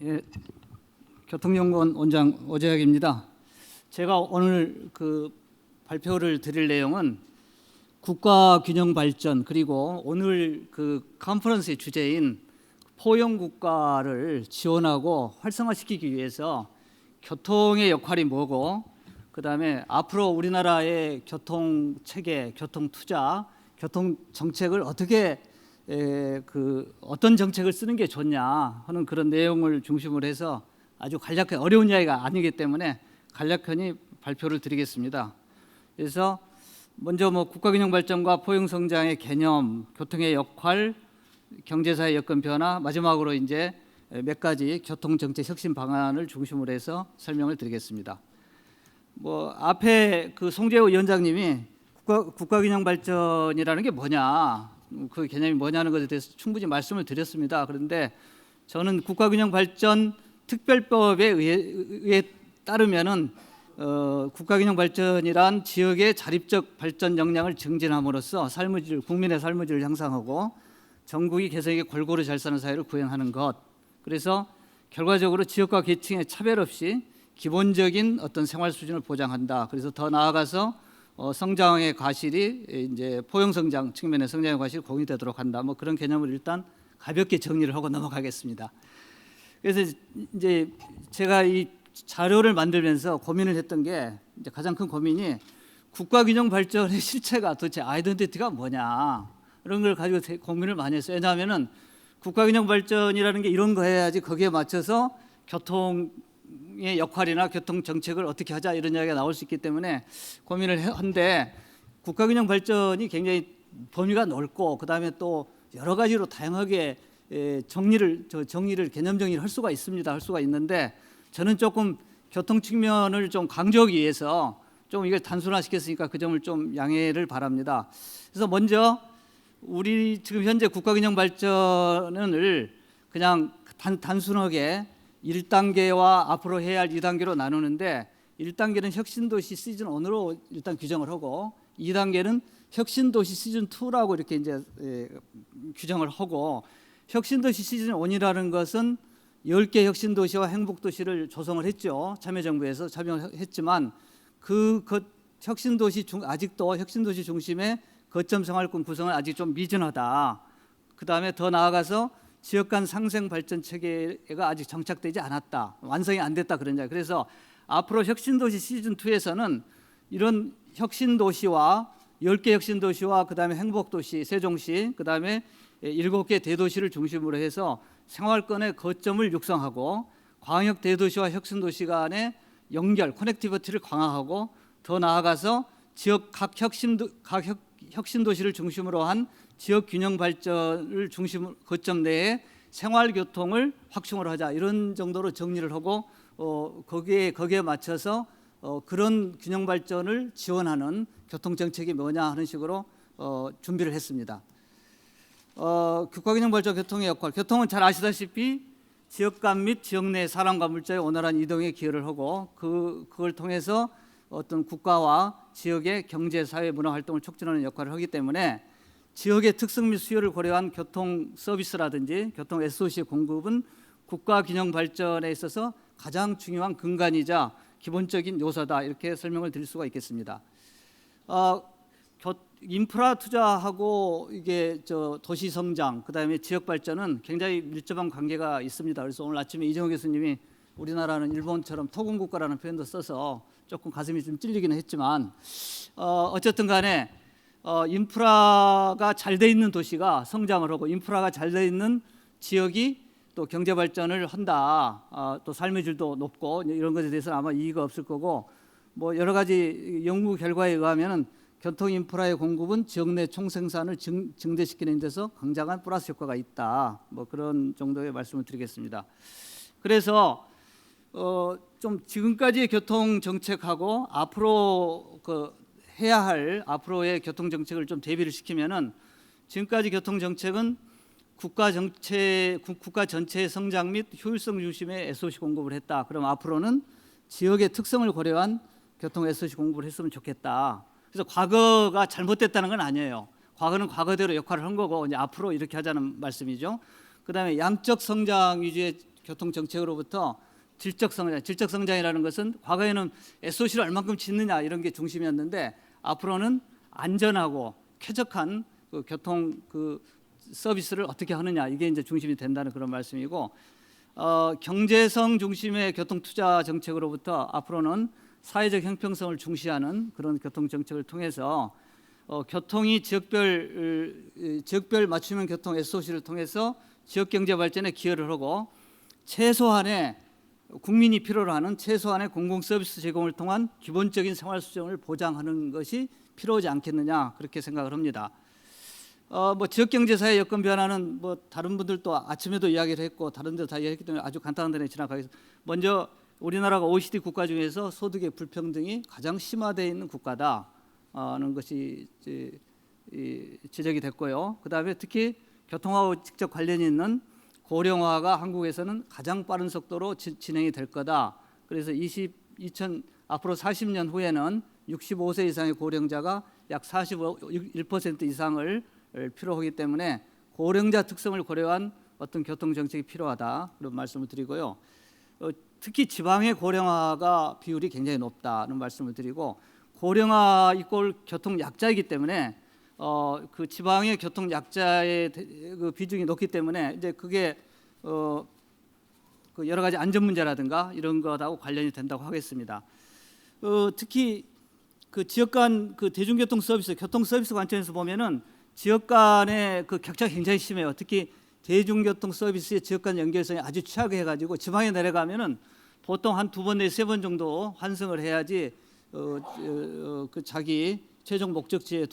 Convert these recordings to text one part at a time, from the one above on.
예, 교통연구원 원장 오재학입니다. 제가 오늘 발표를 드릴 내용은 국가균형 발전, 그리고 오늘 컨퍼런스의 주제인 포용국가를 지원하고 활성화시키기 위해서 교통의 역할이 뭐고, 그다음에 앞으로 우리나라의 교통체계, 교통투자, 교통정책을 어떻게 어떤 정책을 쓰는 게 좋냐 하는 그런 내용을 중심으로 해서 아주 간략한 어려운 이야기가 아니기 때문에 간략하니 발표를 드리겠습니다. 그래서 먼저 국가균형 발전과 포용 성장의 개념, 교통의 역할, 경제사회 여건 변화, 마지막으로 이제 몇 가지 교통 정책 혁신 방안을 중심으로 해서 설명을 드리겠습니다. 앞에 송재호 위원장님이 국가균형 발전이라는 게 뭐냐, 그 개념이 뭐냐는 것에 대해서 충분히 말씀을 드렸습니다. 그런데 저는 국가균형 발전 특별법에 의해 따르면은 국가균형 발전이란 지역의 자립적 발전 역량을 증진함으로써 국민의 삶의 질을 향상하고 전국이 개성있게 골고루 잘 사는 사회를 구현하는 것. 그래서 결과적으로 지역과 계층의 차별 없이 기본적인 어떤 생활 수준을 보장한다. 그래서 더 나아가서 성장의 과실이 이제 포용 성장 측면의 성장의 과실이 공유되도록 한다. 그런 개념을 일단 가볍게 정리를 하고 넘어가겠습니다. 그래서 이제 제가 이 자료를 만들면서 고민을 했던 게, 이제 가장 큰 고민이 국가균형 발전의 실체가 도대체 아이덴티티가 뭐냐, 이런 걸 가지고 고민을 많이 했어요. 왜냐하면은 국가균형 발전이라는 게 이런 거 해야지 거기에 맞춰서 교통의 역할이나 교통 정책을 어떻게 하자 이런 이야기가 나올 수 있기 때문에 고민을 한데, 국가균형 발전이 굉장히 범위가 넓고 그다음에 또 여러 가지로 다양하게 정리를 개념 정리를 할 수가 있습니다. 할 수가 있는데, 저는 조금 교통 측면을 좀 강조하기 위해서 좀 이걸 단순화시켰으니까 그 점을 좀 양해를 바랍니다. 그래서 먼저 우리 지금 현재 국가균형 발전을 그냥 단순하게 1단계와 앞으로 해야 할 2단계로 나누는데, 1단계는 혁신도시 시즌1으로 일단 규정을 하고, 2단계는 혁신도시 시즌2라고 이렇게 이제 규정을 하고, 혁신도시 시즌1이라는 것은 10개 혁신도시와 행복도시를 조성을 했죠. 참여정부에서 참여했지만 혁신도시 아직도 혁신도시 중심의 거점 생활권 구성은 아직 좀 미진하다. 그다음에 더 나아가서 지역 간 상생 발전 체계가 아직 정착되지 않았다. 완성이 안 됐다 그런 자. 그래서 앞으로 혁신도시 시즌2에서는 이런 혁신도시와 10개 혁신도시와 그다음에 행복도시, 세종시, 그다음에 7개 대도시를 중심으로 해서 생활권의 거점을 육성하고 광역 대도시와 혁신도시 간의 연결, 커넥티비티를 강화하고, 더 나아가서 각 혁신도시를 중심으로 한 지역 균형 발전을 거점 내에 생활교통을 확충을 하자, 이런 정도로 정리를 하고 거기에 맞춰서 그런 균형 발전을 지원하는 교통정책이 뭐냐 하는 식으로 준비를 했습니다. 국가균형 발전 교통의 역할. 교통은 잘 아시다시피 지역 간 및 지역 내 사람과 물자의 원활한 이동에 기여를 하고, 그걸 통해서 어떤 국가와 지역의 경제, 사회, 문화 활동을 촉진하는 역할을 하기 때문에 지역의 특성 및 수요를 고려한 교통 서비스라든지 교통 SOC 공급은 국가균형 발전에 있어서 가장 중요한 근간이자 기본적인 요소다, 이렇게 설명을 드릴 수가 있겠습니다. 인프라 투자하고 이게 도시 성장, 그다음에 지역 발전은 굉장히 밀접한 관계가 있습니다. 그래서 오늘 아침에 이정호 교수님이 우리나라는 일본처럼 토군 국가라는 표현도 써서 조금 가슴이 좀 찔리기는 했지만, 어쨌든 간에 인프라가 잘 돼 있는 도시가 성장을 하고, 인프라가 잘 돼 있는 지역이 또 경제 발전을 한다. 또 삶의 질도 높고, 이런 것에 대해서는 아마 이의가 없을 거고, 여러 가지 연구 결과에 의하면은 교통 인프라의 공급은 지역 내 총생산을 증대시키는 데서 굉장한 플러스 효과가 있다. 그런 정도의 말씀을 드리겠습니다. 그래서 좀 지금까지의 교통 정책하고 앞으로 해야 할 앞으로의 교통 정책을 좀 대비를 시키면은, 지금까지 교통 정책은 국가 전체의 성장 및 효율성 중심의 SOC 공급을 했다. 그럼 앞으로는 지역의 특성을 고려한 교통 SOC 공급을 했으면 좋겠다. 그래서 과거가 잘못됐다는 건 아니에요. 과거는 과거대로 역할을 한 거고, 이제 앞으로 이렇게 하자는 말씀이죠. 그다음에 양적 성장 위주의 교통 정책으로부터 질적 성장이라는 것은 과거에는 SOC를 얼만큼 짓느냐 이런 게 중심이었는데 앞으로는 안전하고 쾌적한 그 교통 서비스를 어떻게 하느냐 이게 이제 중심이 된다는 그런 말씀이고, 경제성 중심의 교통 투자 정책으로부터 앞으로는 사회적 형평성을 중시하는 그런 교통 정책을 통해서 교통이 지역별 맞춤형 교통 SOC를 통해서 지역 경제 발전에 기여를 하고 최소한의 국민이 필요로 하는 최소한의 공공 서비스 제공을 통한 기본적인 생활 수준을 보장하는 것이 필요하지 않겠느냐 그렇게 생각을 합니다. 뭐 지역 경제 사회 여건 변화는 뭐 다른 분들도 아침에도 이야기를 했고 다른 데도 다 이야기했기 때문에 아주 간단한 데는 지나가겠습니다. 먼저 우리나라가 OECD 국가 중에서 소득의 불평등이 가장 심화되어 있는 국가다는 것이 지적이 됐고요. 그다음에 특히 교통하고 직접 관련이 있는 고령화가 한국에서는 가장 빠른 속도로 진행이 될 거다. 그래서 앞으로 40년 후에는 65세 이상의 고령자가 약 41% 이상을 필요하기 때문에 고령자 특성을 고려한 어떤 교통 정책이 필요하다 그런 말씀을 드리고요. 특히 지방의 고령화가 비율이 굉장히 높다는 말씀을 드리고, 고령화 이꼴 교통 약자이기 때문에 그 지방의 교통 약자의 그 비중이 높기 때문에 이제 그게 그 여러 가지 안전 문제라든가 이런 것하고 관련이 된다고 하겠습니다. 특히 그 지역 간 그 대중교통 서비스, 교통 서비스 관점에서 보면은 지역 간의 그 격차가 굉장히 심해요. 특히 대중교통 서비스의 지역 간 연결성이 아주 취약해가지고 지방에 내려가면은 보통 한 2번 내지 3번 정도 환승을 해야지 그 자기 최종 목적지에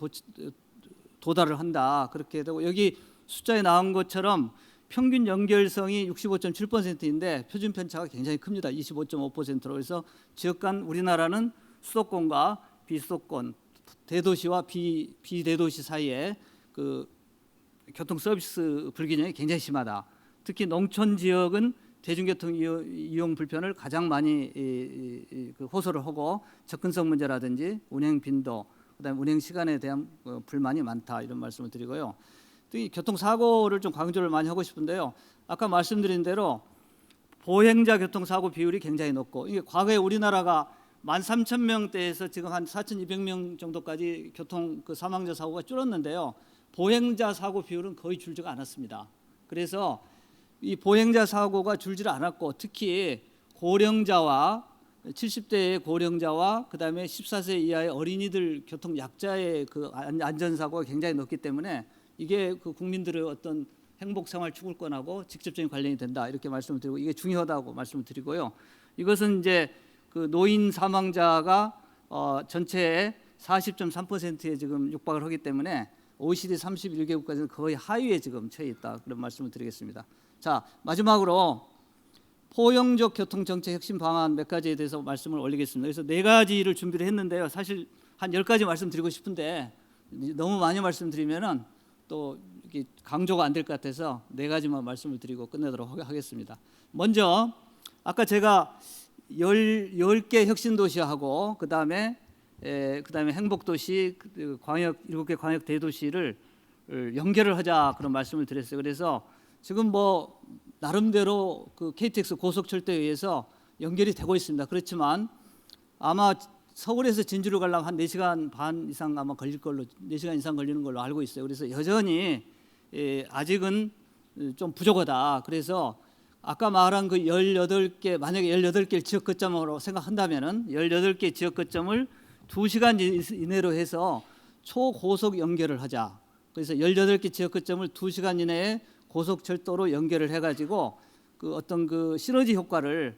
도달을 한다 그렇게 되고, 여기 숫자에 나온 것처럼 평균 연결성이 65.7%인데 표준 편차가 굉장히 큽니다. 25.5%로. 그래서 지역 간 우리나라는 수도권과 비수도권, 대도시와 비대도시 사이에 그 교통 서비스 불균형이 굉장히 심하다. 특히 농촌 지역은 대중교통 이용 불편을 가장 많이 호소를 하고 접근성 문제라든지 운행 빈도, 그다음에 운행 시간에 대한 불만이 많다 이런 말씀을 드리고요. 특히 교통사고를 좀 강조를 많이 하고 싶은데요. 아까 말씀드린 대로 보행자 교통사고 비율이 굉장히 높고, 이게 과거에 우리나라가 13,000명대에서 지금 한 4,200명 정도까지 교통 그 사망자 사고가 줄었는데요. 보행자 사고 비율은 거의 줄지가 않았습니다. 그래서 이 보행자 사고가 줄지를 않았고, 특히 고령자와 70대의 고령자와 그다음에 14세 이하의 어린이들 교통 약자의 그 안전 사고가 굉장히 높기 때문에 이게 그 국민들의 어떤 행복 생활 추구권하고 직접적인 관련이 된다 이렇게 말씀을 드리고, 이게 중요하다고 말씀을 드리고요. 이것은 이제 그 노인 사망자가 전체의 40.3%에 지금 육박을 하기 때문에 OECD 31개국까지는 거의 하위에 지금 처해 있다 그런 말씀을 드리겠습니다. 자, 마지막으로 포용적 교통정책 혁신 방안 몇 가지에 대해서 말씀을 올리겠습니다. 그래서 4가지를 준비를 했는데요. 사실 한 10가지 말씀드리고 싶은데 너무 많이 말씀드리면은 또 이게 강조가 안 될 것 같아서 4가지만 말씀을 드리고 끝내도록 하겠습니다. 먼저 아까 제가 10개 혁신도시하고 그다음에 행복도시, 광역 7개 광역 대도시를 연결을 하자 그런 말씀을 드렸어요. 그래서 지금 뭐 나름대로 그 KTX 고속철도에 의해서 연결이 되고 있습니다. 그렇지만 아마 서울에서 진주를 가려면 한 4시간 반 이상 아마 걸릴 걸로, 4시간 이상 걸리는 걸로 알고 있어요. 그래서 여전히 아직은 좀 부족하다. 그래서 아까 말한 그 18개, 만약에 18개 지역 거점으로 생각한다면은 18개 지역 거점을 2시간 이내로 해서 초고속 연결을 하자. 그래서 18개 지역 거점을 2시간 이내에 고속철도로 연결을 해가지고 그 어떤 그 시너지 효과를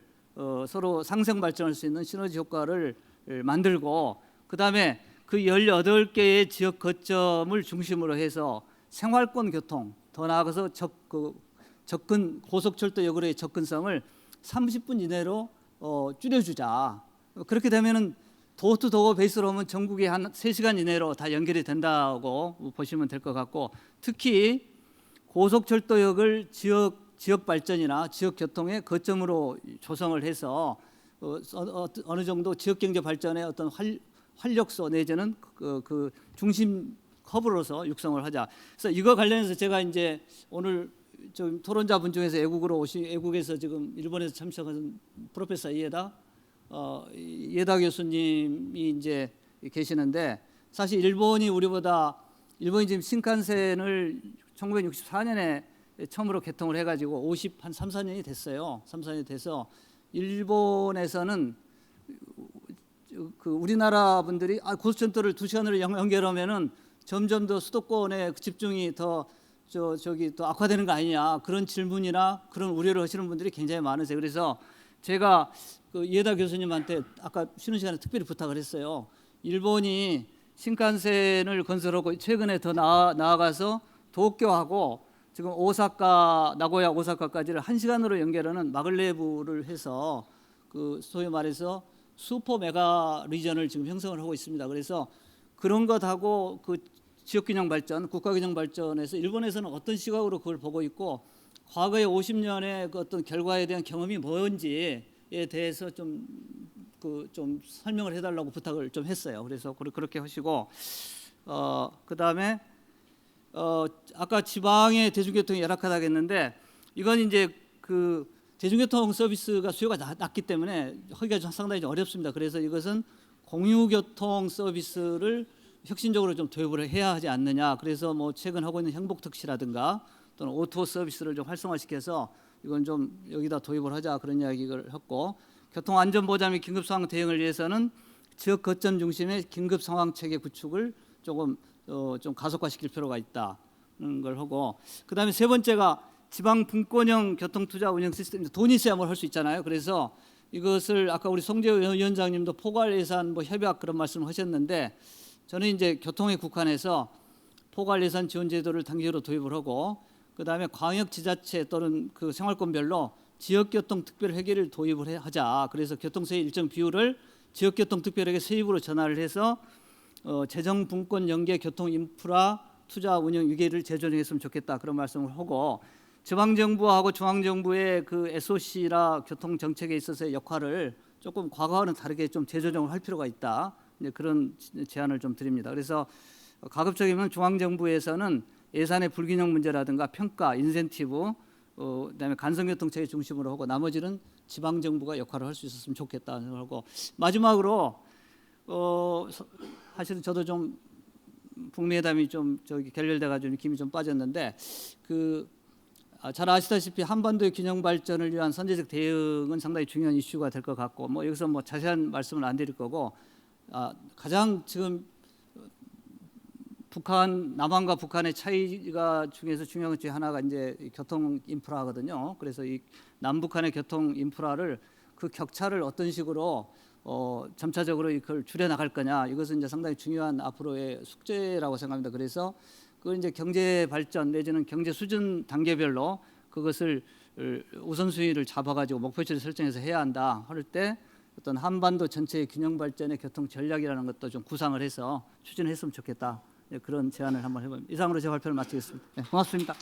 서로 상생 발전할 수 있는 시너지 효과를 만들고, 그다음에 그 18개의 지역 거점을 중심으로 해서 생활권 교통, 더 나아가서 접근 고속철도역으로의 접근성을 30분 이내로 줄여주자. 그렇게 되면은 도어투도어 베이스로 하면 전국에 한 3시간 이내로 다 연결이 된다고 보시면 될 것 같고, 특히 고속철도역을 지역 발전이나 지역 교통의 거점으로 조성을 해서 어느 정도 지역 경제 발전의 어떤 활력소 내지는 그 중심 허브로서 육성을 하자. 그래서 이거 관련해서 제가 이제 오늘 좀 토론자분 중에서 애국에서 지금 일본에서 참석한 프로페서 이에다 교수님이 이제 계시는데, 사실 일본이 지금 신칸센을 1964년에 처음으로 개통을 해가지고 한 3, 4년이 됐어요. 3, 4년이 돼서 일본에서는 그 우리나라 분들이 고속철도를 2시간으로 연결하면은 점점 더 수도권의 집중이 더 또 악화되는 거 아니냐, 그런 질문이나 그런 우려를 하시는 분들이 굉장히 많으세요. 그래서 제가 그 이에다 교수님한테 아까 쉬는 시간에 특별히 부탁을 했어요. 일본이 신칸센을 건설하고 최근에 더 나아가서 도쿄하고 지금 나고야 오사카까지를 1시간으로 연결하는 마글레브를 해서 그 소위 말해서 슈퍼 메가 리전을 지금 형성을 하고 있습니다. 그래서 그런 것하고 그 지역균형 발전, 국가균형 발전에서 일본에서는 어떤 시각으로 그걸 보고 있고, 과거의 50년의 그 어떤 결과에 대한 경험이 뭔지에 대해서 좀 설명을 해달라고 부탁을 좀 했어요. 그래서 그렇게 하시고, 그다음에 아까 지방의 대중교통이 열악하다고 했는데, 이건 이제 그 대중교통 서비스가 수요가 낮기 때문에 하기가 상당히 좀 어렵습니다. 그래서 이것은 공유교통 서비스를 혁신적으로 좀 도입을 해야 하지 않느냐. 그래서 뭐 최근 하고 있는 행복특시라든가 또는 오토 서비스를 좀 활성화시켜서 이건 좀 여기다 도입을 하자, 그런 이야기를 했고, 교통안전보장 및 긴급상황 대응을 위해서는 지역 거점 중심의 긴급상황체계 구축을 좀 가속화시킬 필요가 있다는 걸 하고, 그다음에 세 번째가 지방 분권형 교통투자 운영 시스템, 돈이 있어야 뭘 할 수 있잖아요. 그래서 이것을 아까 우리 송재호 위원장님도 포괄 예산 협약 그런 말씀을 하셨는데, 저는 이제 교통에 국한해서 포괄 예산 지원 제도를 단계로 도입을 하고, 그다음에 광역 지자체 또는 그 생활권별로 지역교통 특별회계를 도입을 하자. 그래서 교통세의 일정 비율을 지역교통 특별회계 세입으로 전환을 해서 재정 분권 연계 교통 인프라 투자 운영 위계를 재조정했으면 좋겠다, 그런 말씀을 하고, 지방정부하고 중앙정부의 그 SOC라 교통 정책에 있어서의 역할을 조금 과거와는 다르게 좀 재조정을 할 필요가 있다, 그런 제안을 좀 드립니다. 그래서 가급적이면 중앙정부에서는 예산의 불균형 문제라든가 평가, 인센티브, 그다음에 간선교통체계 중심으로 하고, 나머지는 지방정부가 역할을 할 수 있었으면 좋겠다 하고, 마지막으로 사실은 저도 좀 북미 회담이 좀 결렬돼가지고 힘이 좀 빠졌는데, 잘 아시다시피 한반도의 균형 발전을 위한 선제적 대응은 상당히 중요한 이슈가 될 것 같고, 뭐 여기서 뭐 자세한 말씀은 안 드릴 거고, 가장 지금 남한과 북한의 차이가 중에서 중요한 것 중에 하나가 이제 교통 인프라거든요. 그래서 이 남북한의 교통 인프라를, 그 격차를 어떤 식으로 점차적으로 이걸 줄여 나갈 거냐, 이것은 이제 상당히 중요한 앞으로의 숙제라고 생각합니다. 그래서 그걸 이제 경제 발전 내지는 경제 수준 단계별로 그것을 우선순위를 잡아가지고 목표치를 설정해서 해야 한다 할 때, 어떤 한반도 전체의 균형 발전의 교통 전략이라는 것도 좀 구상을 해서 추진했으면 좋겠다, 그런 제안을 한번 해봅니다. 이상으로 제 발표를 마치겠습니다. 네, 고맙습니다.